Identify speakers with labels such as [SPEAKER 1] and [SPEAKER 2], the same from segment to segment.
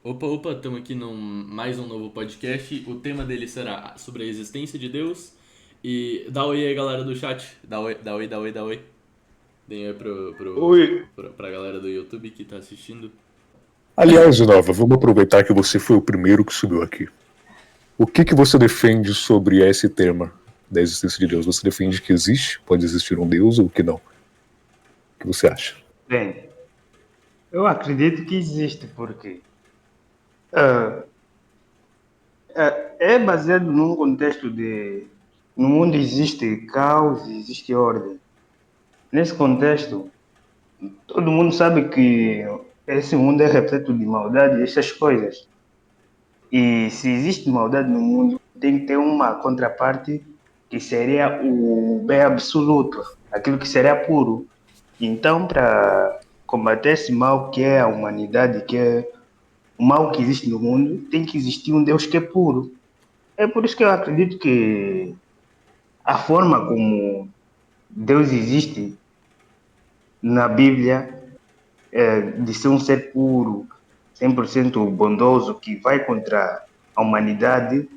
[SPEAKER 1] Opa, estamos aqui num mais um novo podcast. O tema dele será sobre a existência de Deus. E dá oi aí, galera do chat. Dá oi. Deem oi
[SPEAKER 2] Oi.
[SPEAKER 1] pra galera do YouTube que tá assistindo.
[SPEAKER 2] Aliás, Nova, vamos aproveitar que você foi o primeiro que subiu aqui. O que você defende sobre esse tema da existência de Deus? Você defende que existe, pode existir um Deus ou que não? O que você acha?
[SPEAKER 3] Bem, eu acredito que existe, porque ah, é baseado num contexto de no mundo existe caos, existe ordem. Nesse contexto, todo mundo sabe que esse mundo é repleto de maldade e essas coisas. E se existe maldade no mundo, tem que ter uma contraparte que seria o bem absoluto, aquilo que seria puro. Então, para combater esse mal que é a humanidade, que é o mal que existe no mundo, tem que existir um Deus que é puro. É por isso que eu acredito que a forma como Deus existe na Bíblia, de ser um ser puro, 100% bondoso, que vai contra a humanidade,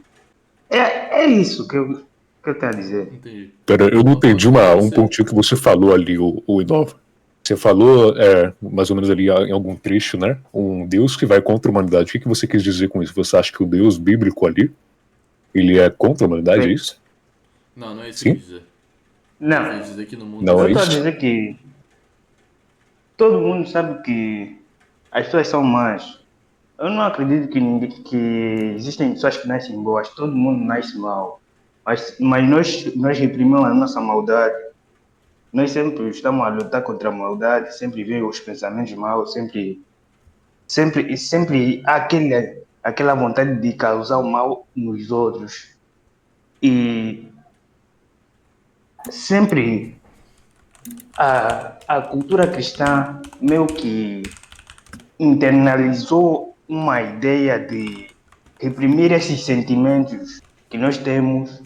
[SPEAKER 3] é isso que eu tenho a dizer.
[SPEAKER 1] Entendi.
[SPEAKER 2] Pera, eu não entendi
[SPEAKER 1] Onde
[SPEAKER 2] um
[SPEAKER 1] você.
[SPEAKER 2] pontinho que você falou ali, o Inova. Você falou, mais ou menos ali em algum trecho, né? Um Deus que vai contra a humanidade. O que você quis dizer com isso? Você acha que o Deus bíblico ali, ele é contra a humanidade, é
[SPEAKER 3] Bem,
[SPEAKER 2] isso?
[SPEAKER 1] Não é isso que eu
[SPEAKER 2] Sim?
[SPEAKER 1] quis dizer. Eu quis
[SPEAKER 3] não,
[SPEAKER 1] dizer que no mundo
[SPEAKER 2] Não
[SPEAKER 3] eu
[SPEAKER 2] é
[SPEAKER 3] estou a
[SPEAKER 1] existe.
[SPEAKER 2] isso?
[SPEAKER 3] dizer que todo mundo sabe que as pessoas são más. Eu não acredito que existem pessoas que nascem boas, todo mundo nasce mal. Mas nós reprimimos a nossa maldade. Nós sempre estamos a lutar contra a maldade, sempre vem os pensamentos maus, sempre há aquela vontade de causar o mal nos outros. E sempre a cultura cristã meio que internalizou uma ideia de reprimir esses sentimentos que nós temos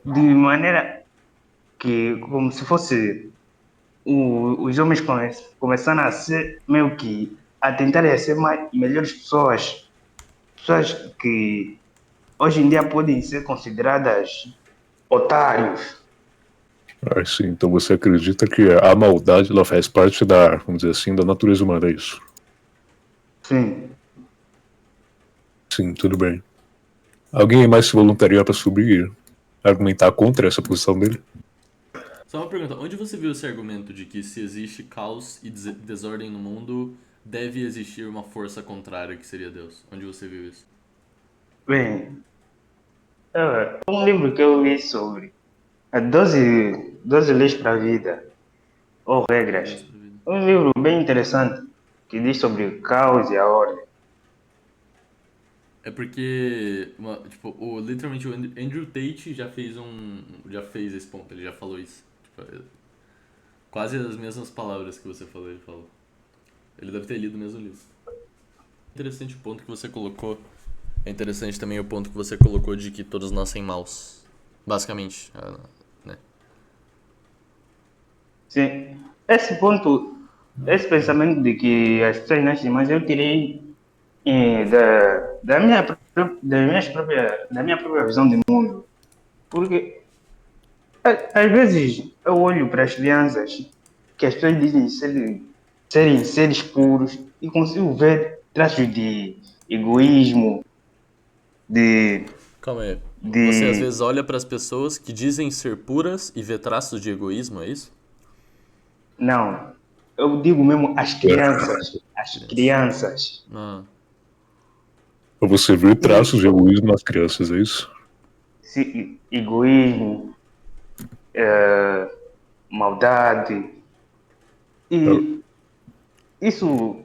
[SPEAKER 3] de maneira que, como se fosse os homens começando a ser meio que a tentarem ser melhores pessoas, pessoas que hoje em dia podem ser consideradas otários.
[SPEAKER 2] Ah, sim. Então você acredita que a maldade ela faz parte da, vamos dizer assim, da natureza humana, é isso?
[SPEAKER 3] Sim.
[SPEAKER 2] Sim, tudo bem. Alguém mais se voluntariar para subir e argumentar contra essa posição dele?
[SPEAKER 1] Só uma pergunta: onde você viu esse argumento de que se existe caos e desordem no mundo, deve existir uma força contrária que seria Deus? Onde você viu isso?
[SPEAKER 3] Bem, um livro que eu li sobre a 12 leis para a vida, ou
[SPEAKER 1] 12
[SPEAKER 3] regras.
[SPEAKER 1] leis pra vida.
[SPEAKER 3] Um livro bem interessante que diz sobre o caos e a ordem.
[SPEAKER 1] É porque, tipo, literalmente o Andrew Tate já fez esse ponto, ele já falou isso. Tipo, quase as mesmas palavras que você falou, ele falou. Ele deve ter lido o mesmo livro. Interessante o ponto que você colocou. É interessante também o ponto que você colocou de que todos nascem maus. Basicamente, né?
[SPEAKER 3] Sim. Esse ponto, esse pensamento de que as pessoas nascem, mas eu tirei da minha própria visão de mundo. Porque às vezes eu olho para as crianças que as pessoas dizem serem seres puros e consigo ver traços de egoísmo, de,
[SPEAKER 1] Calma aí. Você às vezes
[SPEAKER 3] de
[SPEAKER 1] olha para as pessoas que dizem ser puras e vê traços de egoísmo, é isso?
[SPEAKER 3] não, eu digo mesmo as
[SPEAKER 2] É.
[SPEAKER 3] crianças, as
[SPEAKER 1] Criança.
[SPEAKER 3] crianças.
[SPEAKER 1] Ah,
[SPEAKER 2] Pra você ver traços
[SPEAKER 3] E
[SPEAKER 2] de egoísmo nas crianças, é isso?
[SPEAKER 3] egoísmo, eh, maldade.
[SPEAKER 2] É.
[SPEAKER 3] E isso,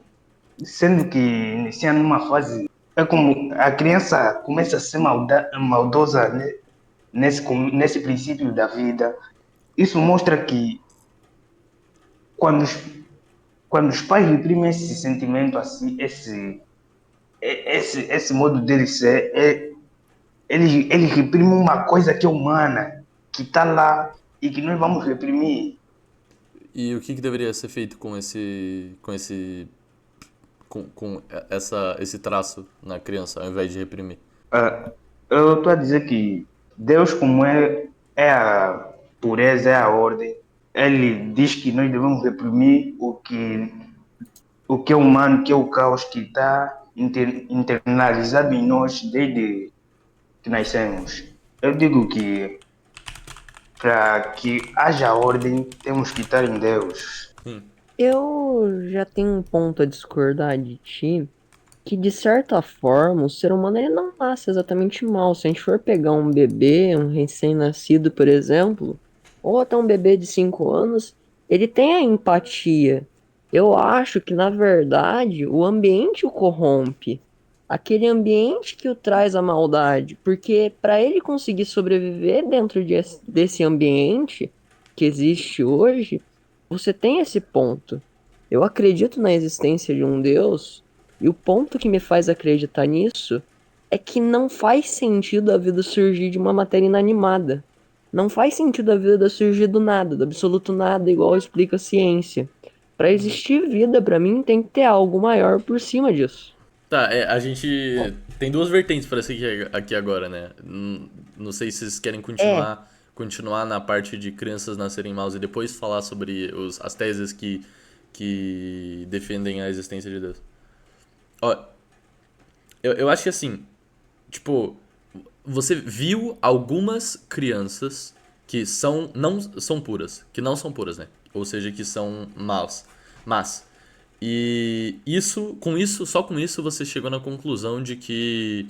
[SPEAKER 3] sendo que inicia numa fase, é como a criança começa a ser maldosa, né, nesse princípio da vida. Isso mostra que quando os, quando os pais reprimem esse sentimento assim, esse modo dele ser, eles reprimem uma coisa que é humana, que está lá e que nós vamos reprimir.
[SPEAKER 1] e o que deveria ser feito com esse com esse traço na criança, ao invés de reprimir?
[SPEAKER 3] Ah, eu estou a dizer que Deus, como é a pureza, é a ordem, ele diz que nós devemos reprimir o que é humano, que é o caos que está internalizado em nós desde que nascemos. Eu digo que para que haja ordem, temos que estar em Deus.
[SPEAKER 1] Sim.
[SPEAKER 4] Eu já tenho um ponto a discordar de ti, que de certa forma o ser humano ele não nasce exatamente mal. Se a gente for pegar um bebê, um recém-nascido, por exemplo, ou até um bebê de 5 anos, ele tem a empatia. Eu acho que, na verdade, o ambiente o corrompe. Aquele ambiente que o traz a maldade. Porque para ele conseguir sobreviver dentro desse ambiente que existe hoje, você tem esse ponto. Eu acredito na existência de um Deus, e o ponto que me faz acreditar nisso é que não faz sentido a vida surgir de uma matéria inanimada. Não faz sentido a vida surgir do nada, do absoluto nada, igual explica a ciência. Para existir vida, para mim, tem que ter algo maior por cima disso.
[SPEAKER 1] Tá, a gente tem duas vertentes para seguir aqui agora, né? Não sei se vocês querem continuar na parte de crianças nascerem maus e depois falar sobre as teses que defendem a existência de Deus. Ó, eu acho que assim, tipo, você viu algumas crianças que não são puras, que não são puras, né? Ou seja, que são mas e só com isso você chegou na conclusão de que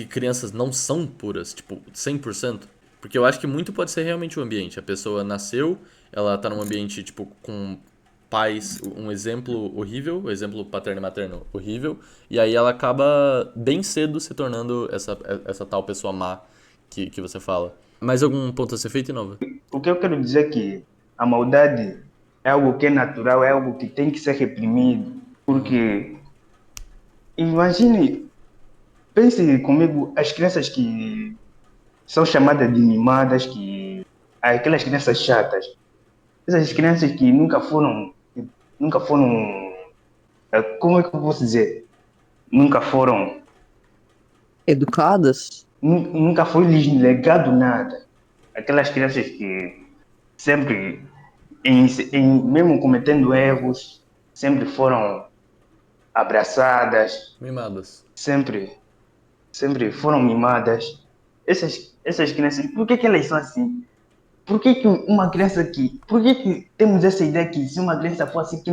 [SPEAKER 1] crianças não são puras, tipo, 100%. Porque eu acho que muito pode ser realmente o ambiente. A pessoa nasceu, ela tá num ambiente, tipo, com pais, um exemplo horrível, o exemplo paterno e materno horrível, e aí ela acaba bem cedo se tornando essa tal pessoa má que você fala. Mais algum ponto a ser feito, Inova?
[SPEAKER 3] O que eu quero dizer é que a maldade é algo que é natural, é algo que tem que ser reprimido. Porque, imagine, pense comigo, as crianças que são chamadas de mimadas, aquelas crianças chatas, essas crianças que nunca foram, como é que eu posso dizer? Nunca foram,
[SPEAKER 4] Educadas?
[SPEAKER 3] nunca foi lhes legado nada. Aquelas crianças que sempre, mesmo cometendo erros, sempre foram abraçadas,
[SPEAKER 1] Mimadas.
[SPEAKER 3] sempre foram mimadas. Essas crianças, por que elas são assim? Por que uma criança por que temos essa ideia que se uma criança for assim,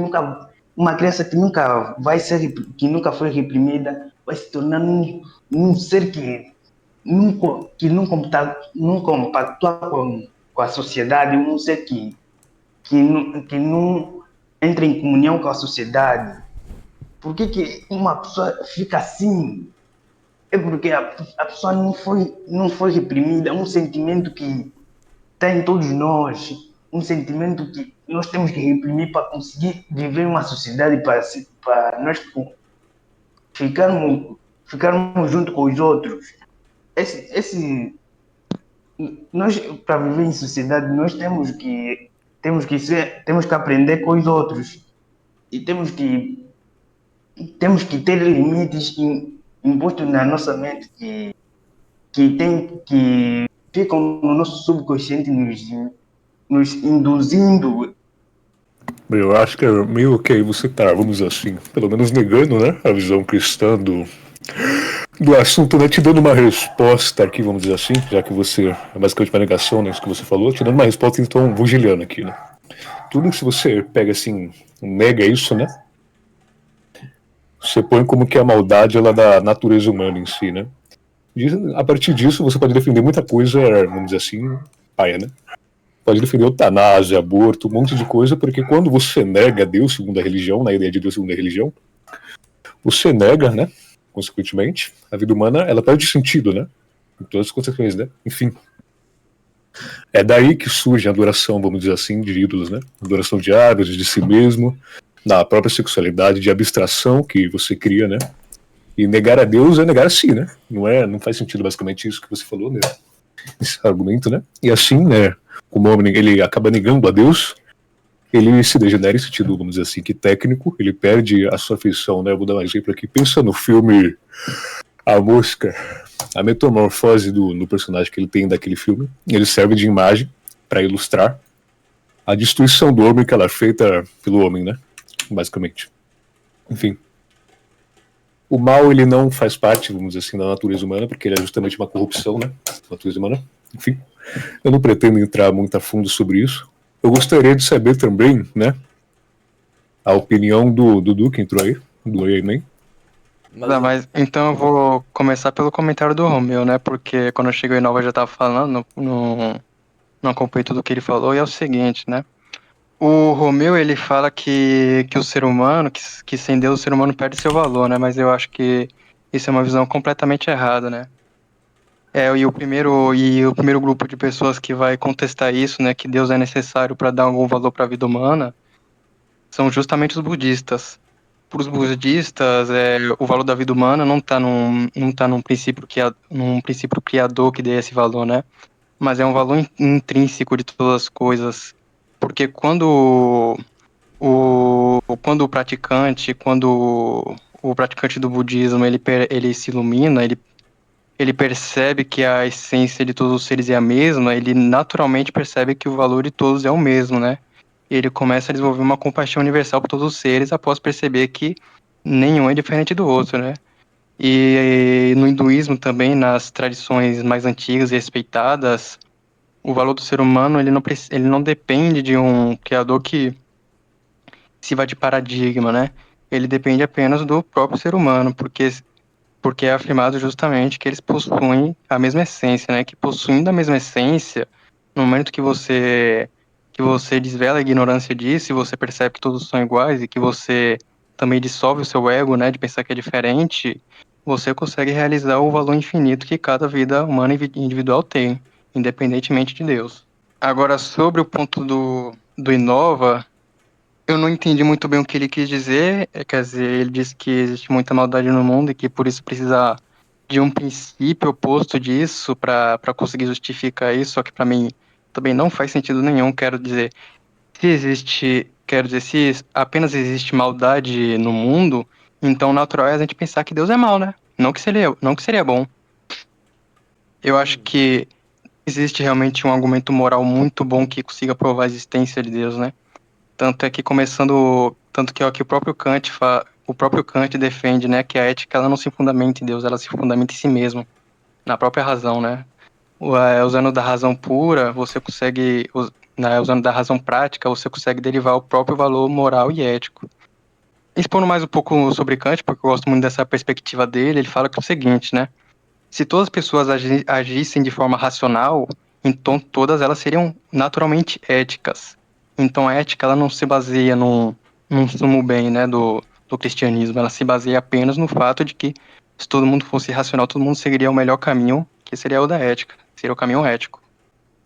[SPEAKER 3] uma criança que nunca vai ser, que nunca foi reprimida, vai se tornar um ser não compactua com a sociedade, um ser que não entra em comunhão com a sociedade. Por que uma pessoa fica assim? É porque a pessoa não foi reprimida, é um sentimento que está em todos nós, um sentimento que nós temos que reprimir para conseguir viver em uma sociedade, para nós ficarmos junto com os outros. Nós, para viver em sociedade, nós temos que aprender com os outros e temos que ter limites impostos na nossa mente que ficam no nosso subconsciente nos induzindo.
[SPEAKER 2] Eu acho que é meio que aí você tá, vamos dizer assim, pelo menos negando, né, a visão cristã do assunto, né, te dando uma resposta aqui, vamos dizer assim, já que você é basicamente uma negação, né, isso que você falou, te dando uma resposta em tom vogeliano aqui, né. Tudo que você pega assim, nega isso, né, você põe como que a maldade, ela é da natureza humana em si, né. A partir disso, você pode defender muita coisa, vamos dizer assim, paia, né. Pode defender eutanásia, aborto, um monte de coisa, porque quando você nega Deus segundo a religião, na ideia de Deus segundo a religião, você nega, né, consequentemente, a vida humana, ela perde sentido, né, em todas as consequências, né, enfim. É daí que surge a adoração, vamos dizer assim, de ídolos, né, adoração de árvores, de si mesmo, da própria sexualidade, de abstração que você cria, né, e negar a Deus é negar a si, né, não faz sentido basicamente isso que você falou, né, esse argumento, né, e assim, né, como o homem ele acaba negando a Deus, ele se degenera em sentido, vamos dizer assim, que técnico, ele perde a sua feição, né? Eu vou dar um exemplo aqui. Pensa no filme A Mosca, a metamorfose no personagem que ele tem daquele filme. Ele serve de imagem para ilustrar a destruição do homem que ela é feita pelo homem, né? Basicamente. Enfim. O mal, ele não faz parte, vamos dizer assim, da natureza humana, porque ele é justamente uma corrupção, né? Da natureza humana. Enfim. Eu não pretendo entrar muito a fundo sobre isso. Eu gostaria de saber também, né? A opinião do Dudu, que entrou aí, do Enem.
[SPEAKER 5] Mas então eu vou começar pelo comentário do Romeu, né? Porque quando eu cheguei em Nova eu já tava falando, não acompanhei tudo que ele falou, e é o seguinte, né? O Romeu, ele fala que o ser humano, que sem Deus o ser humano perde seu valor, né? Mas eu acho que isso é uma visão completamente errada, né? E o primeiro grupo de pessoas que vai contestar isso, né? Que Deus é necessário para dar algum valor para a vida humana, são justamente os budistas. Para os budistas, o valor da vida humana não tá num num princípio criador que dê esse valor, né? Mas é um valor intrínseco de todas as coisas. Porque quando o praticante do budismo ele se ilumina, ele percebe que a essência de todos os seres é a mesma, ele naturalmente percebe que o valor de todos é o mesmo, né? E ele começa a desenvolver uma compaixão universal por todos os seres após perceber que nenhum é diferente do outro, né? E no hinduísmo também, nas tradições mais antigas e respeitadas, o valor do ser humano ele não depende de um criador que sirva de paradigma, né? Ele depende apenas do próprio ser humano, porque é afirmado justamente que eles possuem a mesma essência, né? Que possuindo a mesma essência, no momento que você desvela a ignorância disso e você percebe que todos são iguais e que você também dissolve o seu ego, né, de pensar que é diferente, você consegue realizar o valor infinito que cada vida humana e individual tem, independentemente de Deus. Agora, sobre o ponto do Inova, eu não entendi muito bem o que ele quis dizer. Quer dizer, ele disse que existe muita maldade no mundo e que por isso precisa de um princípio oposto disso para conseguir justificar isso, só que para mim também não faz sentido nenhum. Se apenas existe maldade no mundo, então natural é a gente pensar que Deus é mal, né? Não que seria bom. Eu acho que existe realmente um argumento moral muito bom que consiga provar a existência de Deus, né? Tanto que é o que o próprio Kant defende, né, que a ética ela não se fundamenta em Deus, ela se fundamenta em si mesma, na própria razão, né? Usando da razão pura, usando da razão prática, você consegue derivar o próprio valor moral e ético. Expondo mais um pouco sobre Kant, porque eu gosto muito dessa perspectiva dele, ele fala que é o seguinte, né? Se todas as pessoas agissem de forma racional, então todas elas seriam naturalmente éticas. Então a ética ela não se baseia num sumo bem, né, do cristianismo, ela se baseia apenas no fato de que se todo mundo fosse racional, todo mundo seguiria o melhor caminho, que seria o da ética, seria o caminho ético.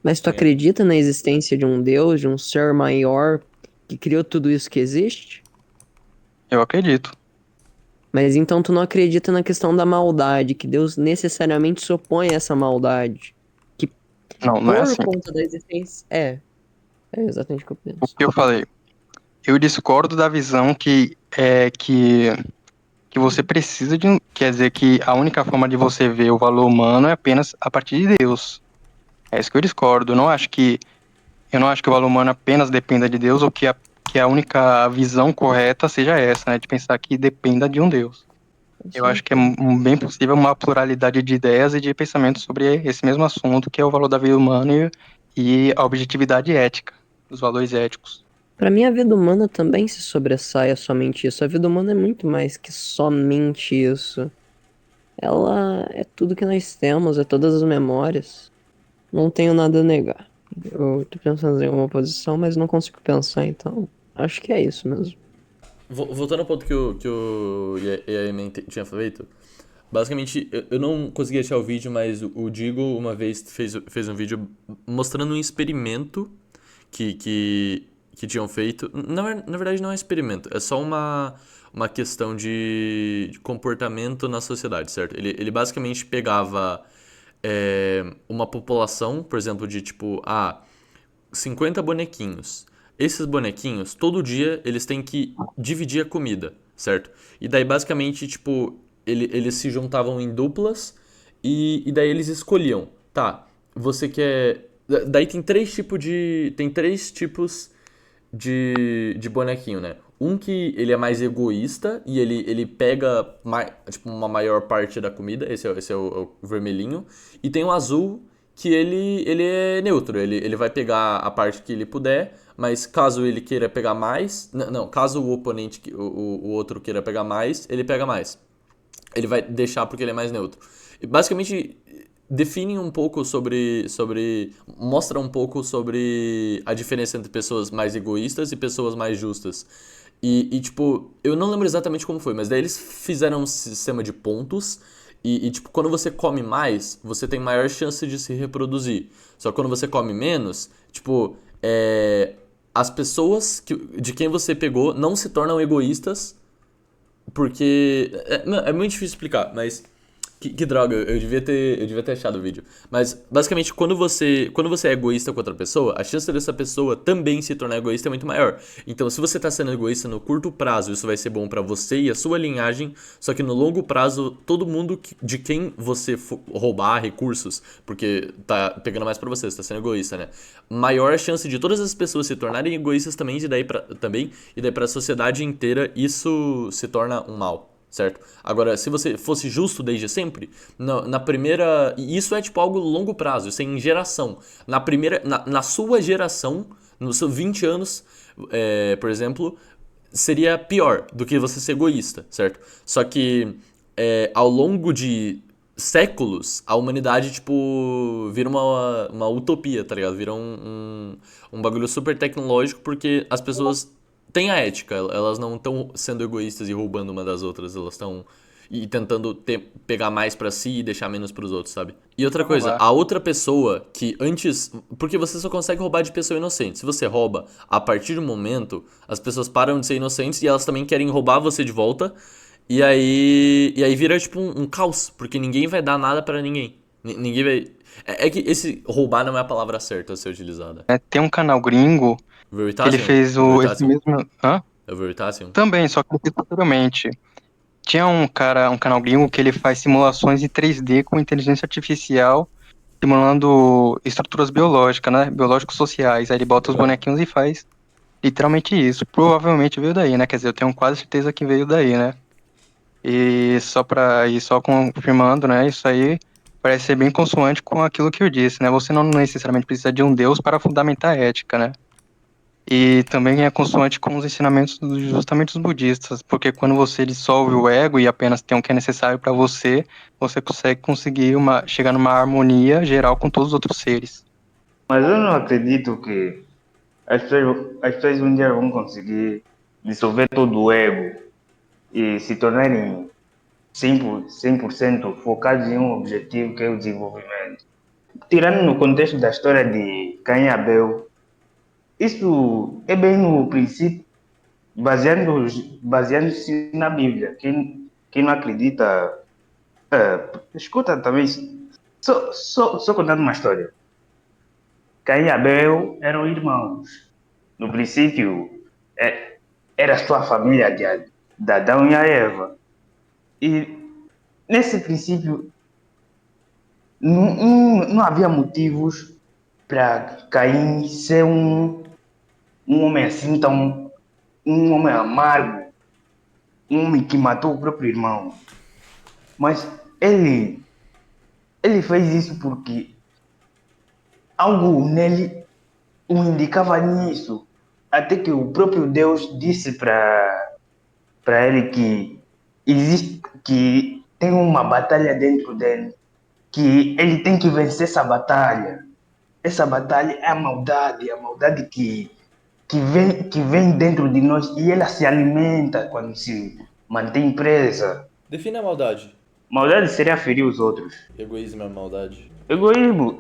[SPEAKER 4] Mas tu
[SPEAKER 1] Sim.
[SPEAKER 4] acredita na existência de um Deus, de um ser maior que criou tudo isso que existe?
[SPEAKER 5] Eu acredito.
[SPEAKER 4] Mas então tu não acredita na questão da maldade, que Deus necessariamente se opõe a essa maldade. Que
[SPEAKER 5] Não é
[SPEAKER 4] por
[SPEAKER 5] assim.
[SPEAKER 4] conta da existência. É exatamente o que eu
[SPEAKER 5] O
[SPEAKER 4] penso.
[SPEAKER 5] que eu falei? Eu discordo da visão que você precisa de quer dizer que a única forma de você ver o valor humano é apenas a partir de Deus. É isso que eu discordo. Eu não acho que o valor humano apenas dependa de Deus ou que a única visão correta seja essa, né? De pensar que dependa de um Deus. Eu acho que é bem possível uma pluralidade de ideias e de pensamentos sobre esse mesmo assunto, que é o valor da vida humana e a objetividade ética, os valores éticos.
[SPEAKER 4] Pra mim, a vida humana também se sobressai a somente isso. A vida humana é muito mais que somente isso. Ela é tudo que nós temos, é todas as memórias. Não tenho nada a negar. Eu tô pensando em uma posição, mas não consigo pensar, então acho que é isso mesmo.
[SPEAKER 1] Voltando ao ponto que o Emen tinha feito, basicamente eu não consegui achar o vídeo, mas o Digo uma vez fez um vídeo mostrando um experimento que tinham feito. Na verdade, não é um experimento, é só uma questão de comportamento na sociedade, certo? Ele basicamente pegava uma população, por exemplo, de tipo, 50 bonequinhos. esses bonequinhos, todo dia, eles têm que dividir a comida, certo? E daí, basicamente, tipo, eles se juntavam em duplas e daí eles escolhiam, tá, você quer... Daí tem três tipos de bonequinho, né? Um que ele é mais egoísta e ele pega tipo, uma maior parte da comida, esse é o vermelhinho. E tem o azul que ele é neutro, ele vai pegar a parte que ele puder, mas caso ele queira pegar mais, não, caso o oponente, o outro queira pegar mais, ele pega mais. Ele vai deixar porque ele é mais neutro. E basicamente define um pouco mostra um pouco sobre a diferença entre pessoas mais egoístas e pessoas mais justas. Tipo, eu não lembro exatamente como foi, mas daí eles fizeram um sistema de pontos tipo, quando você come mais, você tem maior chance de se reproduzir. Só que quando você come menos, tipo, as pessoas de quem você pegou não se tornam egoístas porque. É muito difícil explicar, mas. Que droga, eu devia ter achado o vídeo. Mas, basicamente, quando você é egoísta com outra pessoa, a chance dessa pessoa também se tornar egoísta é muito maior. Então, se você tá sendo egoísta no curto prazo, isso vai ser bom pra você e a sua linhagem. Só que no longo prazo, todo mundo de quem você roubar recursos, porque tá pegando mais pra você, você tá sendo egoísta, né? Maior a chance de todas as pessoas se tornarem egoístas também, e daí pra sociedade inteira, isso se torna um mal. Certo? Agora, se você fosse justo desde sempre, na primeira. E isso é tipo algo longo prazo, isso é em geração. Na sua geração, nos seus 20 anos, por exemplo, seria pior do que você ser egoísta, certo? Só que ao longo de séculos, a humanidade, tipo, vira uma utopia, tá ligado? Vira um bagulho super tecnológico porque as pessoas têm a ética, elas não estão sendo egoístas e roubando uma das outras, elas estão tentando pegar mais pra si e deixar menos pros outros, sabe? E outra coisa,
[SPEAKER 5] roubar.
[SPEAKER 1] a outra pessoa que antes... Porque você só consegue roubar de pessoa inocente. Se você rouba, a partir do momento, as pessoas param de ser inocentes e elas também querem roubar você de volta. E aí vira tipo um caos, porque ninguém vai dar nada pra ninguém. Ninguém vai... É que esse roubar não é a palavra certa a ser utilizada.
[SPEAKER 5] Tem um canal gringo que ele
[SPEAKER 1] Veritasium?
[SPEAKER 5] fez esse
[SPEAKER 1] Veritasium?
[SPEAKER 5] mesmo. Hã?
[SPEAKER 1] É o Veritasium?
[SPEAKER 5] Também, só que ele fez futuramente. Tinha um canal gringo que ele faz simulações em 3D com inteligência artificial, simulando estruturas biológicas, né? Biológicos-sociais. Aí ele bota os bonequinhos e faz literalmente isso. Provavelmente veio daí, né? Quer dizer, eu tenho quase certeza que veio daí, né? E só confirmando, né? Isso aí parece ser bem consoante com aquilo que eu disse, né? Você não necessariamente precisa de um Deus para fundamentar a ética, né? E também é consoante com os ensinamentos justamente dos budistas, porque quando você dissolve o ego e apenas tem o que é necessário para você, você conseguir chegar numa harmonia geral com todos os outros seres.
[SPEAKER 3] Mas eu não acredito que as pessoas um dia vão conseguir dissolver todo o ego e se tornarem 100% focados em um objetivo que é o desenvolvimento. Tirando no contexto da história de Caim e Abel, isso é bem no princípio, baseando-se na Bíblia. Quem não acredita, escuta também. Só contando uma história. Caim e Abel eram irmãos. No princípio, era só a família de Adão e a Eva. E nesse princípio, não havia motivos para Caim ser um homem assim tão. Um homem amargo, um homem que matou o próprio irmão. Mas ele fez isso porque algo nele o indicava nisso. Até que o próprio Deus disse para ele que tem uma batalha dentro dele, que ele tem que vencer essa batalha. Essa batalha é a maldade que vem dentro de nós e ela se alimenta quando se mantém presa.
[SPEAKER 1] Define a maldade.
[SPEAKER 3] Maldade seria ferir os outros.
[SPEAKER 1] Egoísmo é maldade.
[SPEAKER 3] Egoísmo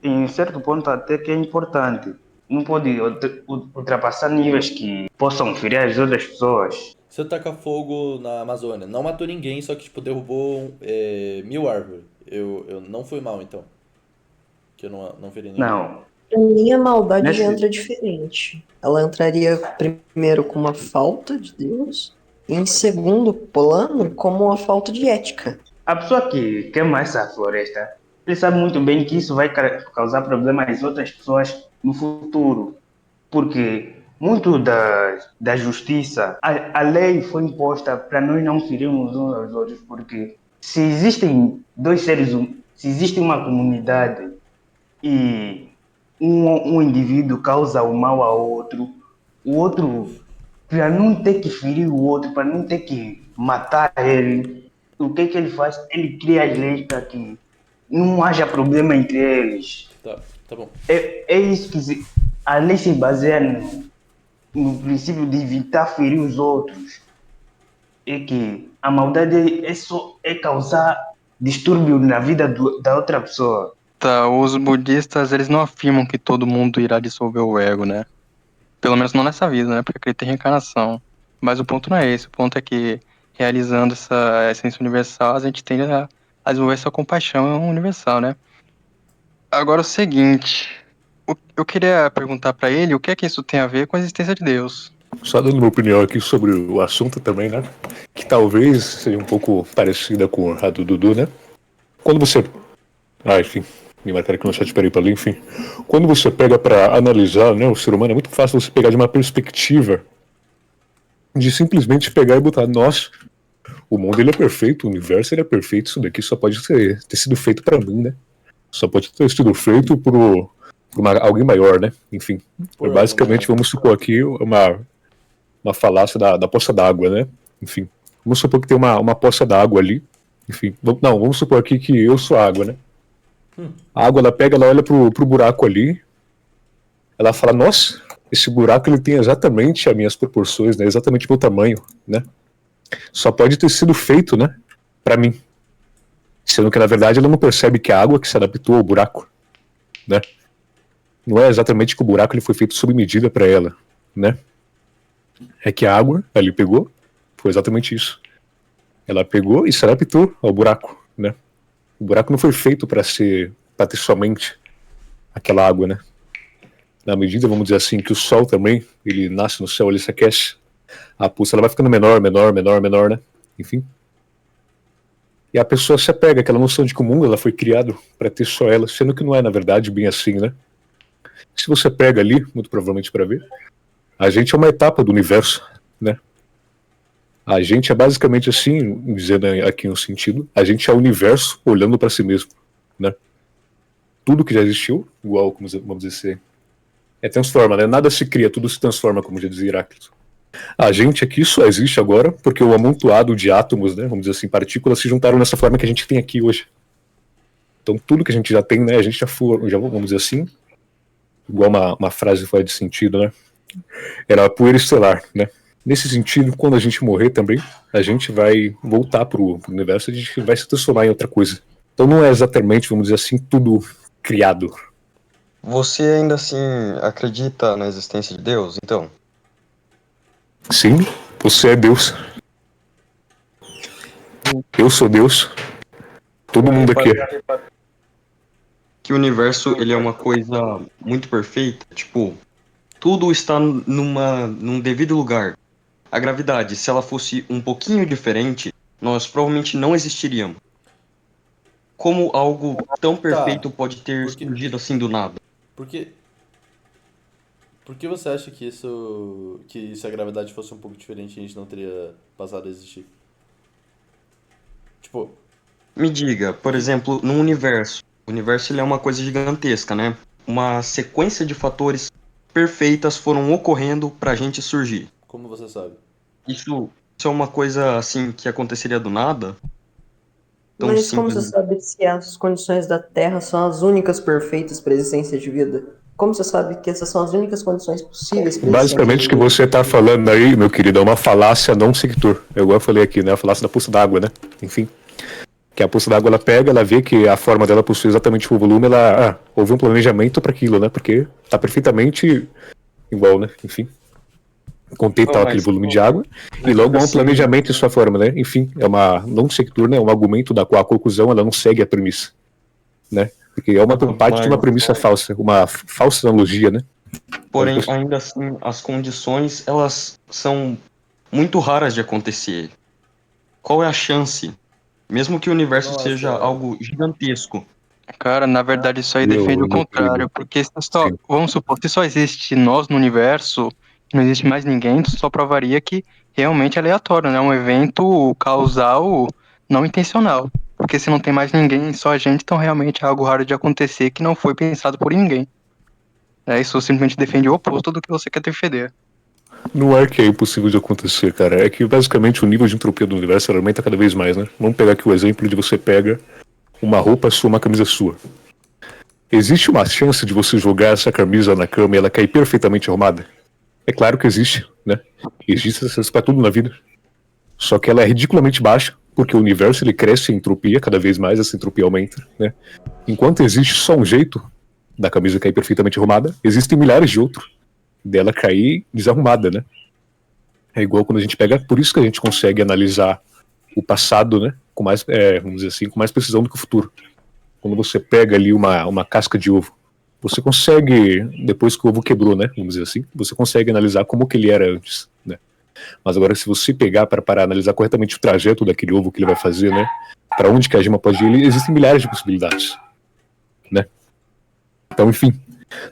[SPEAKER 3] em certo ponto até que é importante. Não pode ultrapassar níveis que possam ferir as outras pessoas.
[SPEAKER 1] Se eu tacar fogo na Amazônia, não matou ninguém, só que tipo, derrubou 1000 árvores. Eu não fui mal então. Que eu não virei ninguém.
[SPEAKER 3] Não.
[SPEAKER 4] Pra mim, a maldade
[SPEAKER 3] Nesse-
[SPEAKER 4] já entra diferente. Ela entraria primeiro com uma falta de Deus, e em segundo plano, como uma falta de ética.
[SPEAKER 3] A pessoa que queima essa floresta, ele sabe muito bem que isso vai causar problemas às outras pessoas no futuro. Porque muito da justiça, a lei foi imposta para nós não ferirmos uns aos outros. Porque se existem dois seres, se existe uma comunidade e um indivíduo causa o mal ao outro, o outro, para não ter que ferir o outro, para não ter que matar ele, o que ele faz? Ele cria as leis para que não haja problema entre eles.
[SPEAKER 1] Tá bom.
[SPEAKER 3] É isso que a lei se baseia no princípio de evitar ferir os outros. É que a maldade é causar distúrbio na vida da outra pessoa.
[SPEAKER 5] Tá, os budistas, eles não afirmam que todo mundo irá dissolver o ego, né? Pelo menos não nessa vida, né? Porque acredita em reencarnação. Mas o ponto não é esse. O ponto é que, realizando essa essência universal, a gente tende a desenvolver essa compaixão universal, né? Agora, o seguinte. Eu queria perguntar pra ele o que é que isso tem a ver com a existência de Deus.
[SPEAKER 2] Só dando minha opinião aqui sobre o assunto também, né? Que talvez seja um pouco parecida com a do Dudu, né? Quando você... enfim, me marcaram aqui no chat, peraí pra ler, enfim. Quando você pega pra analisar, né, o ser humano, é muito fácil você pegar de uma perspectiva de simplesmente pegar e botar, nossa, o mundo ele é perfeito, o universo ele é perfeito, isso daqui só pode ter sido feito pra mim, né? Só pode ter sido feito por alguém maior, né? Enfim,
[SPEAKER 1] Por
[SPEAKER 2] basicamente
[SPEAKER 1] alguém maior.
[SPEAKER 2] vamos supor aqui uma falácia da poça d'água, né? Enfim, vamos supor que tem uma poça d'água ali. Enfim, vamos supor aqui que eu sou água, né? A água, ela pega, ela olha pro buraco ali, ela fala, nossa, esse buraco ele tem exatamente as minhas proporções, né? Exatamente o meu tamanho, né? Só pode ter sido feito, né? Pra mim. Sendo que, na verdade, ela não percebe que a água que se adaptou ao buraco, né? Não é exatamente que o buraco ele foi feito sob medida para ela, né? É que a água, ali pegou, foi exatamente isso. Ela pegou e se adaptou ao buraco, né? O buraco não foi feito para ter somente aquela água, né? Na medida, vamos dizer assim, que o sol também, ele nasce no céu, ele se aquece, a pulsa ela vai ficando menor, né? Enfim. E a pessoa se apega àquela noção de que o mundo ela foi criado para ter só ela, sendo que não é, na verdade, bem assim, né? Se você pega ali, muito provavelmente para ver, a gente é uma etapa do universo, né? A gente é basicamente assim, dizendo aqui um sentido, a gente é o universo olhando para si mesmo, né? Tudo que já existiu, igual, como vamos dizer, transforma, né? Nada se cria, tudo se transforma, como já dizia Heráclito. A gente aqui só existe agora porque o amontoado de átomos, né, vamos dizer assim, partículas se juntaram nessa forma que a gente tem aqui hoje. Então tudo que a gente já tem, né, a gente já vamos dizer assim, igual uma frase faz de sentido, né, era poeira estelar, né. Nesse sentido, quando a gente morrer também, a gente vai voltar pro universo, a gente vai se transformar em outra coisa. Então não é exatamente, vamos dizer assim, tudo criado.
[SPEAKER 6] Você ainda assim acredita na existência de Deus, então?
[SPEAKER 2] Sim, você é Deus. Eu sou Deus. Todo mundo aqui é.
[SPEAKER 6] Que o universo ele é uma coisa muito perfeita, tipo, tudo está num devido lugar. A gravidade, se ela fosse um pouquinho diferente, nós provavelmente não existiríamos. Como algo tão perfeito pode ter surgido assim do nada?
[SPEAKER 1] Por que você acha que se a gravidade fosse um pouco diferente, a gente não teria passado a existir? Tipo,
[SPEAKER 6] Me diga, por exemplo, no universo. O universo ele é uma coisa gigantesca, né? Uma sequência de fatores perfeitas foram ocorrendo pra gente surgir.
[SPEAKER 1] como você sabe?
[SPEAKER 6] Isso é uma coisa assim que aconteceria do nada? Tão
[SPEAKER 4] Mas como você
[SPEAKER 6] simples.
[SPEAKER 4] sabe se as condições da Terra são as únicas perfeitas para a existência de vida? Como você sabe que essas são as únicas condições possíveis para a existência
[SPEAKER 2] Basicamente
[SPEAKER 4] de
[SPEAKER 2] o que
[SPEAKER 4] vida?
[SPEAKER 2] você está falando aí, meu querido, é uma falácia não sector. Igual eu falei aqui, né? A falácia da poça d'água, né? Enfim. Que a poça d'água ela pega, ela vê que a forma dela possui exatamente o volume, houve um planejamento para aquilo, né? Porque tá perfeitamente igual, né? Enfim. Contém tal aquele volume de água, e logo há um planejamento em sua forma, né? Enfim, é uma não sector, né? É um argumento da qual a conclusão ela não segue a premissa, né? Porque é uma parte de uma
[SPEAKER 6] Mas,
[SPEAKER 2] premissa falsa, uma falsa analogia, né?
[SPEAKER 6] porém, ainda assim, as condições, elas são muito raras de acontecer. Qual é a chance? Mesmo que o universo seja
[SPEAKER 1] Nossa,
[SPEAKER 6] algo gigantesco.
[SPEAKER 5] Cara, na verdade isso aí defende
[SPEAKER 2] Eu,
[SPEAKER 5] o
[SPEAKER 2] meu
[SPEAKER 5] contrário,
[SPEAKER 2] querido,
[SPEAKER 5] porque
[SPEAKER 2] sim.
[SPEAKER 5] vamos supor, se só existe nós no universo, não existe mais ninguém, isso só provaria que realmente é aleatório, né? Um evento causal não intencional. Porque se não tem mais ninguém, só a gente, então realmente é algo raro de acontecer que não foi pensado por ninguém. Isso simplesmente defende o oposto do que você quer defender.
[SPEAKER 2] Não é que é impossível de acontecer, cara. É que basicamente o nível de entropia do universo aumenta cada vez mais, né? Vamos pegar aqui o exemplo de você pega uma roupa sua, uma camisa sua. Existe uma chance de você jogar essa camisa na cama e ela cair perfeitamente arrumada? É claro que existe, né? Existe essa chance pra tudo na vida. Só que ela é ridiculamente baixa, porque o universo ele cresce em entropia, cada vez mais essa entropia aumenta, né? Enquanto existe só um jeito da camisa cair perfeitamente arrumada, existem milhares de outros dela cair desarrumada, né? É igual quando a gente pega, por isso que a gente consegue analisar o passado, né? Com mais, vamos dizer assim, com mais precisão do que o futuro. Quando você pega ali uma casca de ovo, você consegue, depois que o ovo quebrou, né? Vamos dizer assim, você consegue analisar como que ele era antes, né? Mas agora, se você pegar para analisar corretamente o trajeto daquele ovo que ele vai fazer, né? Para onde que a gema pode ir, existem milhares de possibilidades, né? Então, enfim,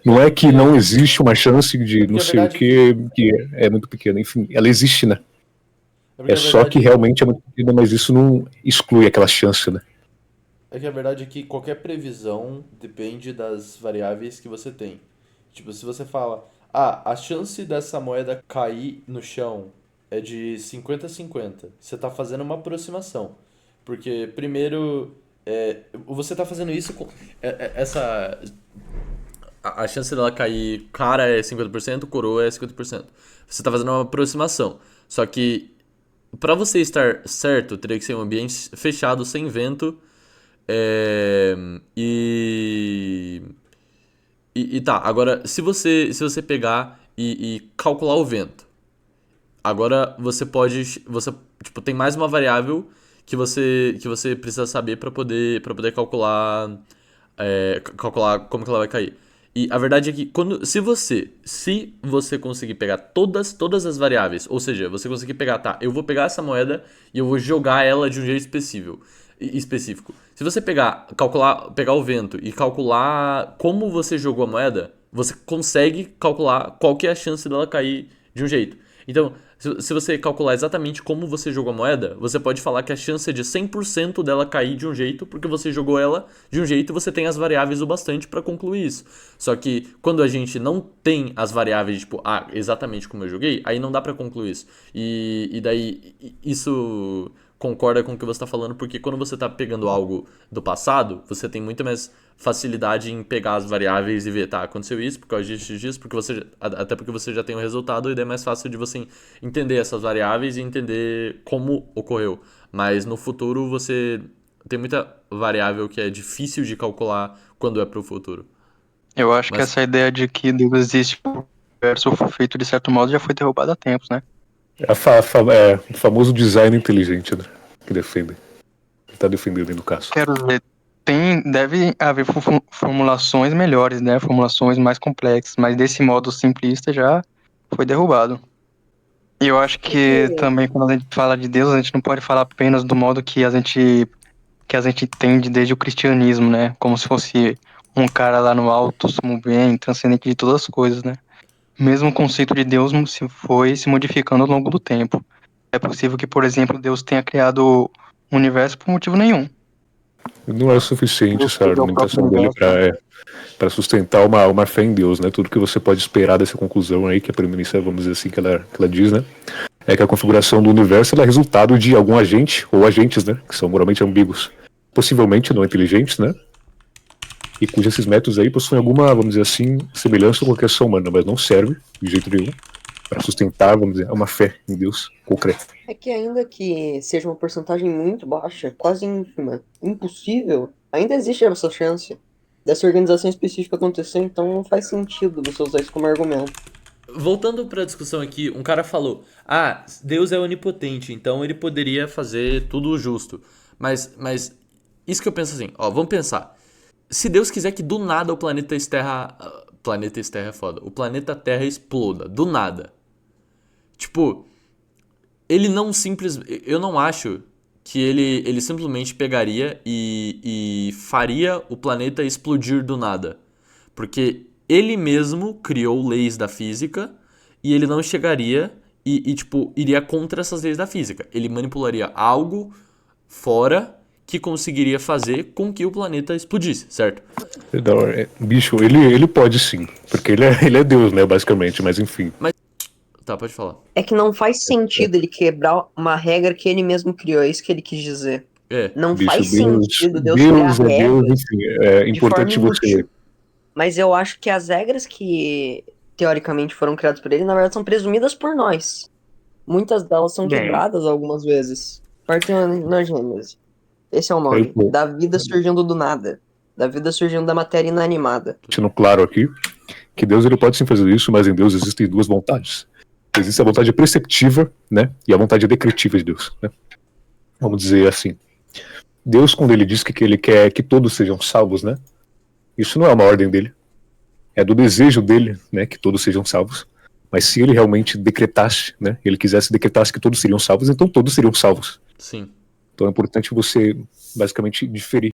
[SPEAKER 2] não é que não existe uma chance de não
[SPEAKER 1] a
[SPEAKER 2] sei o
[SPEAKER 1] verdade
[SPEAKER 2] que é muito pequena, enfim, ela existe, né?
[SPEAKER 1] porque
[SPEAKER 2] É
[SPEAKER 1] a
[SPEAKER 2] só que
[SPEAKER 1] verdade
[SPEAKER 2] realmente é muito pequena, mas isso não exclui aquela chance, né?
[SPEAKER 1] é que a verdade é que qualquer previsão depende das variáveis que você tem. Tipo, se você fala, a chance dessa moeda cair no chão é de 50-50. Você tá fazendo uma aproximação. Porque, primeiro, você tá fazendo isso com. Essa. A chance dela cair cara é 50%, coroa é 50%. Você tá fazendo uma aproximação. Só que, pra você estar certo, teria que ser um ambiente fechado, sem vento. É, e tá, agora se você pegar e calcular o vento, agora você pode, você tipo tem mais uma variável que você precisa saber para poder calcular como que ela vai cair. E a verdade é que se você conseguir pegar todas as variáveis, ou seja, você conseguir pegar, tá, eu vou pegar essa moeda e eu vou jogar ela de um jeito específico. Se você pegar o vento e calcular como você jogou a moeda, você consegue calcular qual que é a chance dela cair de um jeito. Então, se você calcular exatamente como você jogou a moeda, você pode falar que a chance é de 100% dela cair de um jeito, porque você jogou ela de um jeito e você tem as variáveis o bastante para concluir isso. Só que quando a gente não tem as variáveis, tipo, exatamente como eu joguei, aí não dá para concluir isso. E daí isso concorda com o que você está falando, porque quando você está pegando algo do passado, você tem muito mais facilidade em pegar as variáveis e ver, tá, aconteceu isso por causa disso, até porque você já tem o resultado e daí é mais fácil de você entender essas variáveis e entender como ocorreu. Mas no futuro você tem muita variável que é difícil de calcular quando é pro futuro.
[SPEAKER 5] Eu acho que
[SPEAKER 1] Mas
[SPEAKER 5] essa ideia de que Deus existe por universo foi feito de certo modo já foi derrubada há tempos, né?
[SPEAKER 2] O famoso design inteligente, né? Que defende. Que tá defendendo aí no caso.
[SPEAKER 5] Quero dizer, deve haver formulações melhores, né? Formulações mais complexas, mas desse modo simplista já foi derrubado. E eu acho que também quando a gente fala de Deus, a gente não pode falar apenas do modo que a gente entende desde o cristianismo, né? Como se fosse um cara lá no alto, sumo bem, transcendente de todas as coisas, né? Mesmo o conceito de Deus foi se modificando ao longo do tempo. É possível que, por exemplo, Deus tenha criado o universo por motivo nenhum.
[SPEAKER 2] Não é suficiente
[SPEAKER 5] Deus
[SPEAKER 2] essa
[SPEAKER 5] criou o próprio
[SPEAKER 2] argumentação dele
[SPEAKER 5] universo.
[SPEAKER 2] para sustentar uma fé em Deus, né? Tudo que você pode esperar dessa conclusão aí, que a premissa, vamos dizer assim, que ela diz, né? É que a configuração do universo ela é resultado de algum agente ou agentes, né? Que são moralmente ambíguos. Possivelmente não inteligentes, né? E cujos esses métodos aí possuem alguma, vamos dizer assim, semelhança com a criação humana, mas não serve de jeito nenhum para sustentar, vamos dizer, uma fé em Deus concreta.
[SPEAKER 4] É que ainda que seja uma porcentagem muito baixa, quase ínfima, impossível, ainda existe essa chance dessa organização específica acontecer, então não faz sentido você usar isso como argumento.
[SPEAKER 1] voltando para a discussão aqui, um cara falou: Deus é onipotente, então ele poderia fazer tudo justo. Mas isso que eu penso assim, ó, vamos pensar. Se Deus quiser que do nada o planeta Terra... Planeta Terra é foda. O planeta Terra exploda. Do nada. Tipo, ele não simplesmente... Eu não acho que ele simplesmente pegaria e faria o planeta explodir do nada. Porque ele mesmo criou leis da física e ele não chegaria tipo, iria contra essas leis da física. Ele manipularia algo fora que conseguiria fazer com que o planeta explodisse, certo?
[SPEAKER 2] Não, bicho, ele pode sim, porque ele é Deus, né, basicamente, mas enfim.
[SPEAKER 1] Tá, pode falar.
[SPEAKER 4] É que não faz sentido ele quebrar uma regra que ele mesmo criou, é isso que ele quis dizer.
[SPEAKER 1] É,
[SPEAKER 4] Não
[SPEAKER 2] Bicho,
[SPEAKER 4] faz
[SPEAKER 2] Deus
[SPEAKER 4] sentido Deus criar
[SPEAKER 2] é Deus,
[SPEAKER 4] regras
[SPEAKER 2] enfim, é
[SPEAKER 4] de
[SPEAKER 2] importante
[SPEAKER 4] forma
[SPEAKER 2] você...
[SPEAKER 4] inútil. Mas eu acho que as regras que teoricamente foram criadas por ele, na verdade, são presumidas por nós. Muitas delas são
[SPEAKER 3] Bem.
[SPEAKER 4] quebradas algumas vezes. Partenogênese. Esse é o nome.
[SPEAKER 2] Pô.
[SPEAKER 4] Da vida surgindo do nada. Da vida surgindo da matéria inanimada.
[SPEAKER 2] Deixando claro aqui que Deus ele pode sim fazer isso, mas em Deus existem duas vontades. Existe a vontade preceptiva, né, e a vontade decretiva de Deus, né? Vamos dizer assim. Deus, quando ele diz que ele quer que todos sejam salvos, né, isso não é uma ordem dele. É do desejo dele, né, que todos sejam salvos. Mas se ele realmente decretasse, né, ele quisesse decretasse que todos seriam salvos, então todos seriam salvos.
[SPEAKER 1] sim.
[SPEAKER 2] Então é importante você, basicamente, diferir